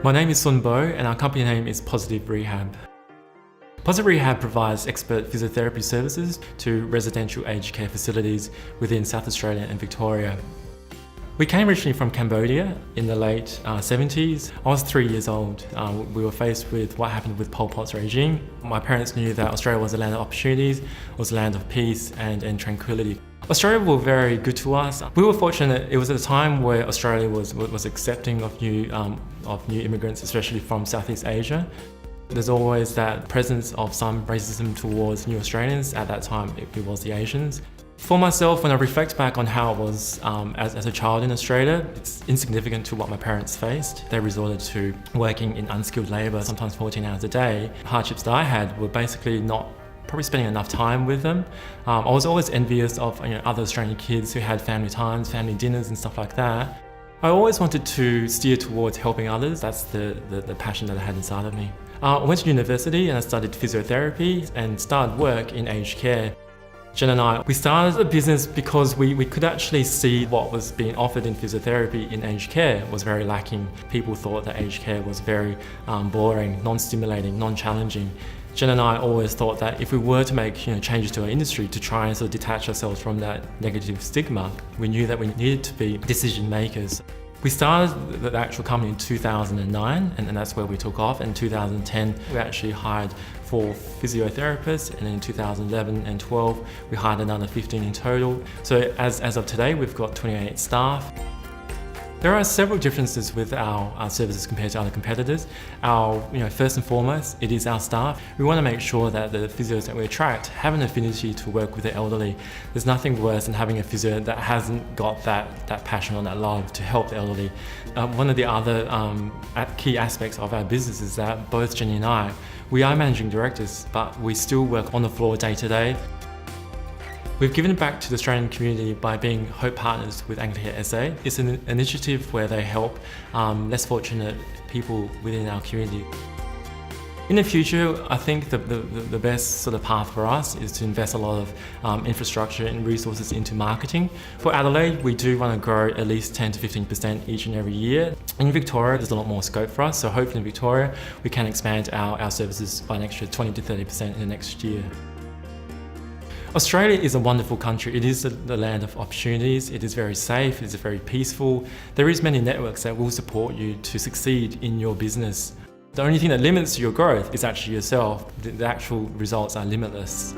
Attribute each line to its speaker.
Speaker 1: My name is Sun Bo and our company name is Positive Rehab. Positive Rehab provides expert physiotherapy services to residential aged care facilities within South Australia and Victoria. We came originally from Cambodia in the late 70s. I was 3 years old. We were faced with what happened with Pol Pot's regime. My parents knew that Australia was a land of opportunities, was a land of peace and tranquility. Australia were very good to us. We were fortunate. It was at a time where Australia was accepting of new immigrants, especially from Southeast Asia. There's always that presence of some racism towards new Australians. At that time, it was the Asians. For myself, when I reflect back on how it was as a child in Australia, it's insignificant to what my parents faced. They resorted to working in unskilled labour, sometimes 14 hours a day. Hardships that I had were basically not probably spending enough time with them. I was always envious of other Australian kids who had family times, family dinners and stuff like that. I always wanted to steer towards helping others. That's the passion that I had inside of me. I went to university and I studied physiotherapy and started work in aged care. Jen and I, we started a business because we could actually see what was being offered in physiotherapy in aged care was very lacking. People thought that aged care was very boring, non-stimulating, non-challenging. Jen and I always thought that if we were to make changes to our industry to try and sort of detach ourselves from that negative stigma, we knew that we needed to be decision makers. We started the actual company in 2009 and that's where we took off. In 2010 we actually hired 4 physiotherapists, and in 2011 and 12 we hired another 15 in total. So as of today we've got 28 staff. There are several differences with our services compared to other competitors. First and foremost, it is our staff. We want to make sure that the physios that we attract have an affinity to work with the elderly. There's nothing worse than having a physio that hasn't got that passion or that love to help the elderly. One of the other key aspects of our business is that both Jenny and I, we are managing directors, but we still work on the floor day to day. We've given back to the Australian community by being Hope Partners with Anglicare SA. It's an initiative where they help less fortunate people within our community. In the future, I think the best sort of path for us is to invest a lot of infrastructure and resources into marketing. For Adelaide, we do want to grow at least 10 to 15% each and every year. In Victoria, there's a lot more scope for us, so hopefully in Victoria, we can expand our services by an extra 20 to 30% in the next year. Australia is a wonderful country. It is the land of opportunities. It is very safe. It is very peaceful. There is many networks that will support you to succeed in your business. The only thing that limits your growth is actually yourself. The actual results are limitless.